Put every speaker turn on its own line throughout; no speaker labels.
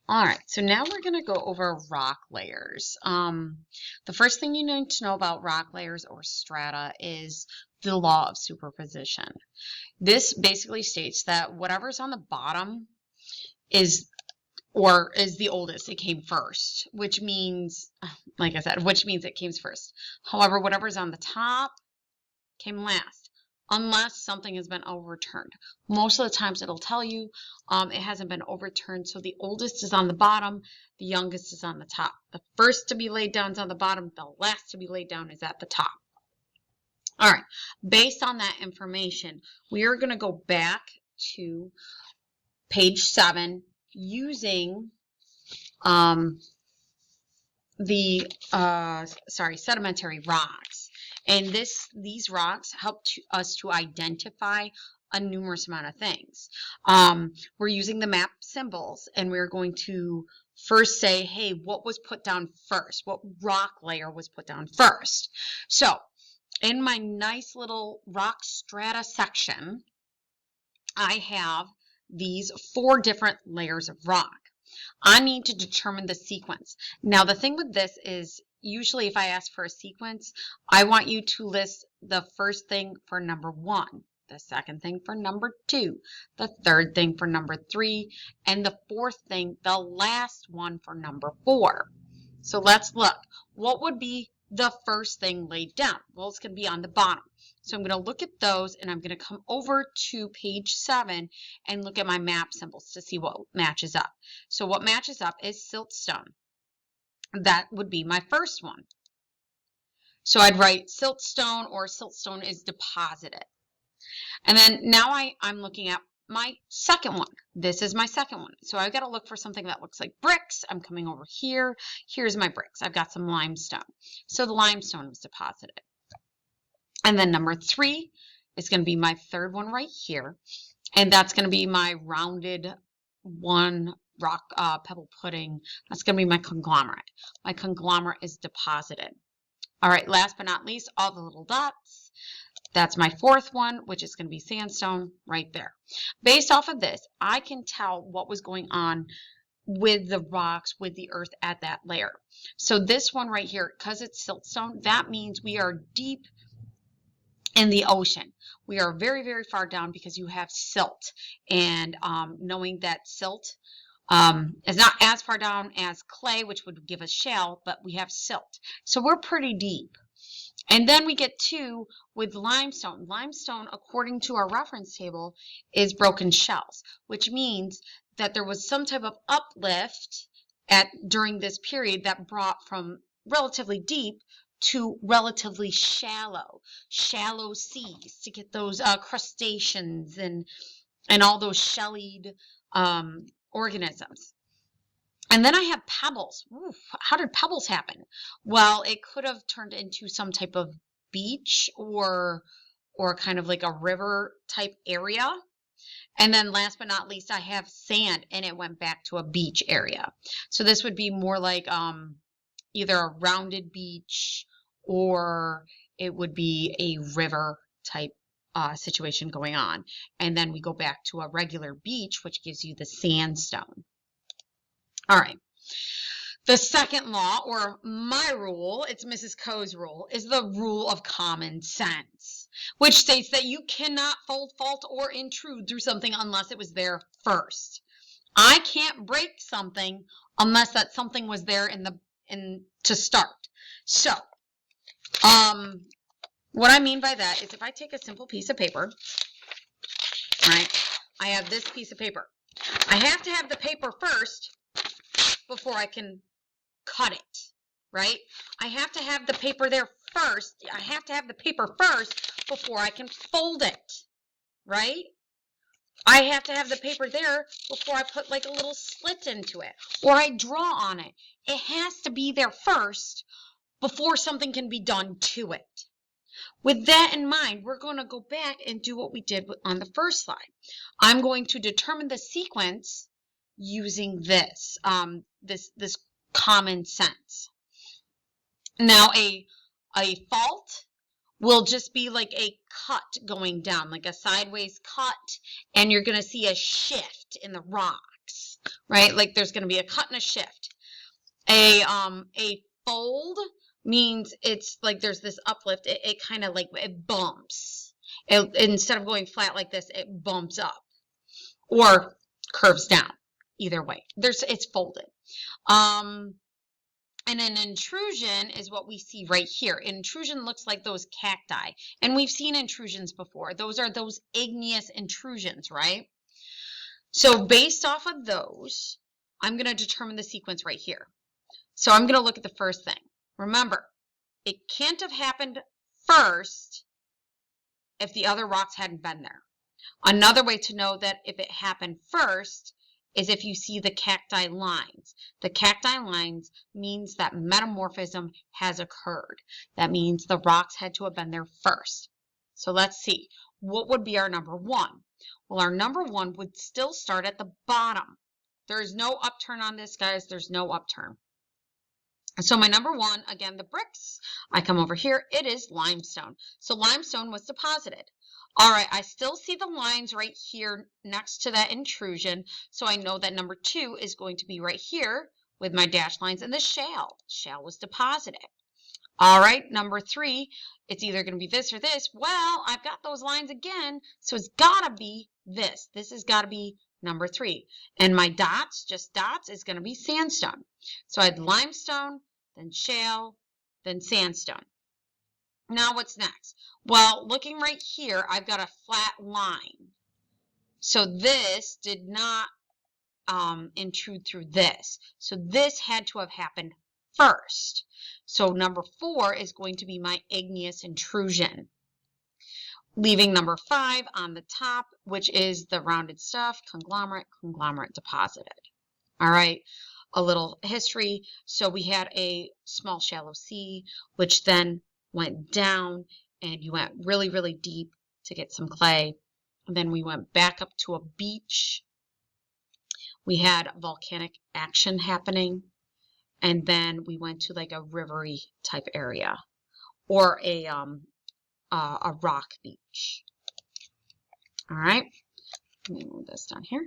All right, so now we're going to go over rock layers. The first thing you need to know about rock layers or strata is the law of superposition. This basically states that whatever's on the bottom is the oldest. It came first, which means, like I said, which means it came first. However, whatever's on the top came last, unless something has been overturned. Most of the times it'll tell you it hasn't been overturned, so the oldest is on the bottom, the youngest is on the top. The first to be laid down is on the bottom, the last to be laid down is at the top. All right, based on that information, we are going to go back to page 7 using sedimentary rocks. And these rocks help us to identify a numerous amount of things. We're using the map symbols, and we're going to first say, hey, what was put down first? What rock layer was put down first? So in my nice little rock strata section, I have these 4 different layers of rock. I need to determine the sequence. Now, the thing with this is usually if I ask for a sequence, I want you to list the first thing for number 1, the second thing for number 2, the third thing for number 3, and the fourth thing, the last one for number 4. So let's look. What would be the first thing laid down? Well, it's going to be on the bottom. So I'm going to look at those, and I'm going to come over to page 7 and look at my map symbols to see what matches up. So what matches up is siltstone. That would be my first one. So I'd write siltstone, or siltstone is deposited. And then now I'm looking at my second one. This is my second one. So I've got to look for something that looks like bricks. I'm coming over here. Here's my bricks. I've got some limestone. So the limestone was deposited. And then number 3 is going to be my third one right here. And that's going to be my rounded one rock pebble pudding. That's going to be my conglomerate. My conglomerate is deposited. All right, last but not least, all the little dots. That's my fourth one, which is going to be sandstone right there. Based off of this, I can tell what was going on with the rocks, with the earth at that layer. So this one right here, because it's siltstone, that means we are deep in the ocean. We are very, very far down because you have silt. And knowing that silt is not as far down as clay, which would give us shale, but we have silt. So we're pretty deep. And then we get to with limestone. Limestone, according to our reference table, is broken shells, which means that there was some type of uplift during this period that brought from relatively deep to relatively shallow seas to get those crustaceans and all those shellied organisms. And then I have pebbles. Ooh, how did pebbles happen? Well, it could have turned into some type of beach or kind of like a river type area. And then last but not least, I have sand, and it went back to a beach area. So this would be more like either a rounded beach, or it would be a river type situation going on. And then we go back to a regular beach, which gives you the sandstone. All right. The second law, or my rule, it's Mrs. Coe's rule, is the rule of common sense, which states that you cannot fold, fault, or intrude through something unless it was there first. I can't break something unless that something was there to start. So, what I mean by that is if I take a simple piece of paper, right, I have this piece of paper. I have to have the paper first before I can cut it, right? I have to have the paper there first. I have to have the paper first before I can fold it, right? I have to have the paper there before I put like a little slit into it, or I draw on it. It has to be there first before something can be done to it. With that in mind, we're going to go back and do what we did on the first slide. I'm going to determine the sequence using this common sense. Now, a fault will just be like a cut going down, like a sideways cut, and you're going to see a shift in the rocks. right? Like there's going to be a cut and a shift. A fold means it's like there's this uplift. It kind of like it bumps. Instead of going flat like this, it bumps up or curves down. Either way, it's folded. And an intrusion is what we see right here. Intrusion looks like those cacti. And we've seen intrusions before. Those are those igneous intrusions, right? So based off of those, I'm going to determine the sequence right here. So I'm going to look at the first thing. Remember, it can't have happened first if the other rocks hadn't been there. Another way to know that if it happened first is if you see the cacti lines. The cacti lines means that metamorphism has occurred. That means the rocks had to have been there first. So let's see. What would be our number one? Well, our number one would still start at the bottom. There is no upturn on this, guys. There's no upturn. So my number one, again, the bricks. I come over here. It is limestone. So limestone was deposited. All right, I still see the lines right here next to that intrusion, so I know that number two is going to be right here with my dashed lines and the shale. Shale was deposited. All right, number three, it's either going to be this or this. Well, I've got those lines again, so it's got to be this. This has got to be number three. And my dots, just dots, is going to be sandstone. So I had limestone, then shale, then sandstone. Now what's next? Well, looking right here, I've got a flat line. So this did not intrude through this. So this had to have happened first. So number four is going to be my igneous intrusion. Leaving number five on the top, which is the rounded stuff, conglomerate deposited. All right, a little history. So we had a small shallow sea, which then went down and you went really, really deep to get some clay. And then we went back up to a beach. We had volcanic action happening. And then we went to like a rivery type area or a rock beach. All right. Let me move this down here.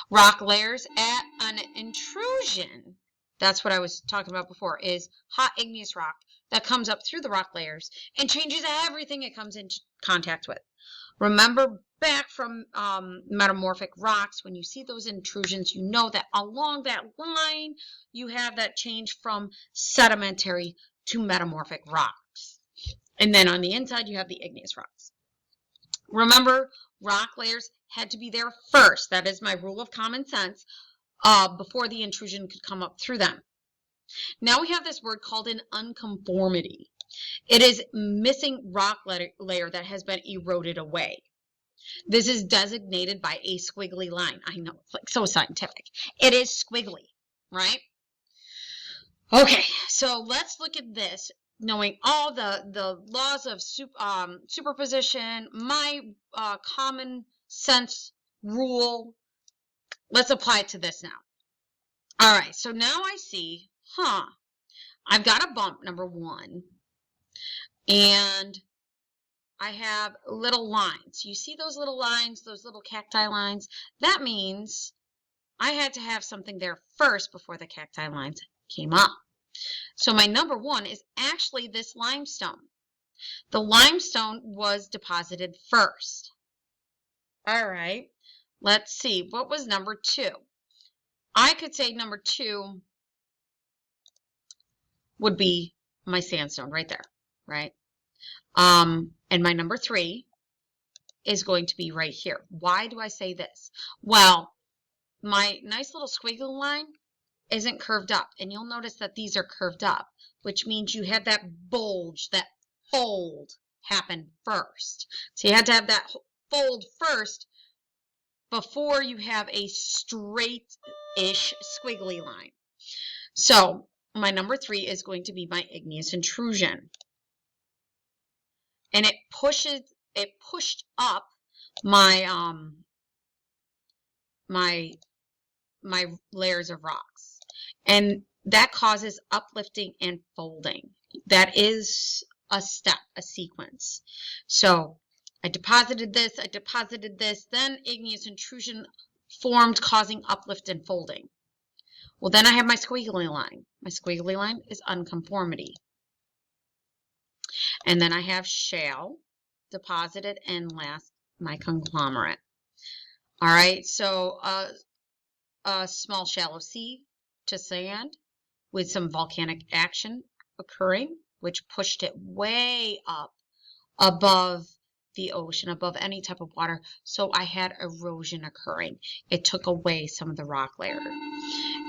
Rock layers at an intrusion. That's what I was talking about before, is hot igneous rock that comes up through the rock layers and changes everything it comes into contact with. Remember back from metamorphic rocks, when you see those intrusions, you know that along that line, you have that change from sedimentary to metamorphic rocks. And then on the inside, you have the igneous rocks. Remember, rock layers had to be there first. That is my rule of common sense. Before the intrusion could come up through them. Now we have this word called an unconformity. It is missing rock layer that has been eroded away. This is designated by a squiggly line. I know, it's like so scientific. It is squiggly, right? Okay, so let's look at this, knowing all the laws of superposition, my common sense rule. Let's apply it to this now. All right, so now I see, I've got a bump, number one, and I have little lines. You see those little lines, those little cacti lines? That means I had to have something there first before the cacti lines came up. So my number one is actually this limestone. The limestone was deposited first. All right. Let's see, what was number two? I could say number two would be my sandstone right there, right? And my number three is going to be right here. Why do I say this? Well, my nice little squiggly line isn't curved up, and you'll notice that these are curved up, which means you had that bulge, that fold happen first. So you had to have that fold first before you have a straight-ish squiggly line. So my number three is going to be my igneous intrusion. And it pushed up my my layers of rocks. And that causes uplifting and folding. That is a step, a sequence. So I deposited this, then igneous intrusion formed causing uplift and folding. Well, then I have my squiggly line. My squiggly line is unconformity. And then I have shale deposited, and last, my conglomerate. All right, so a small shallow sea to sand with some volcanic action occurring, which pushed it way up above the ocean, above any type of water. So I had erosion occurring. It took away some of the rock layer.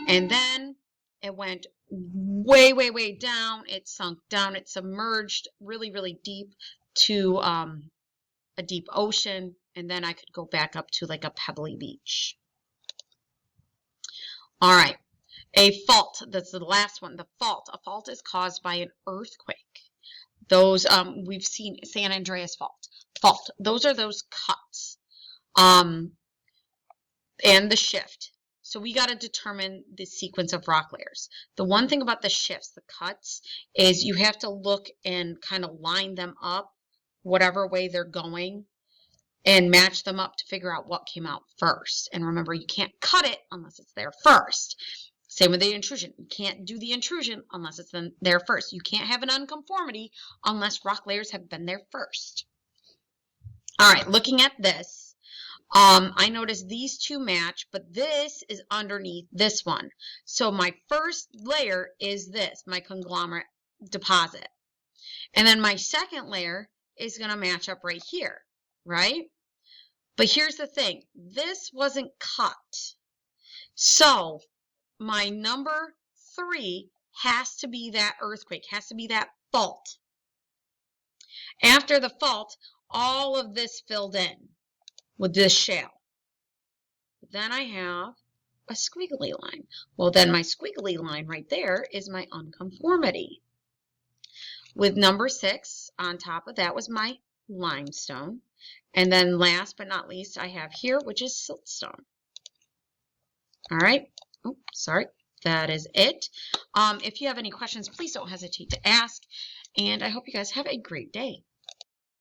And then it went way, way, way down. It sunk down. It submerged really, really deep to a deep ocean. And then I could go back up to like a pebbly beach. All right. A fault. That's the last one. The fault. A fault is caused by an earthquake. Those, we've seen San Andreas fault. Those are those cuts. And the shift. So we got to determine the sequence of rock layers. The one thing about the shifts, the cuts, is you have to look and kind of line them up, whatever way they're going, and match them up to figure out what came out first. And remember, you can't cut it unless it's there first. Same with the intrusion. You can't do the intrusion unless it's been there first. You can't have an unconformity unless rock layers have been there first. All right, looking at this, I noticed these two match, but this is underneath this one. So my first layer is this, my conglomerate deposit. And then my second layer is going to match up right here, right? But here's the thing. This wasn't cut. So my number 3 has to be that earthquake, has to be that fault. After the fault, all of this filled in with this shale. But then I have a squiggly line. Well, then my squiggly line right there is my unconformity. With number 6 on top of that was my limestone. And then last but not least, I have here, which is siltstone. All right. Oh, sorry. That is it. If you have any questions, please don't hesitate to ask. And I hope you guys have a great day.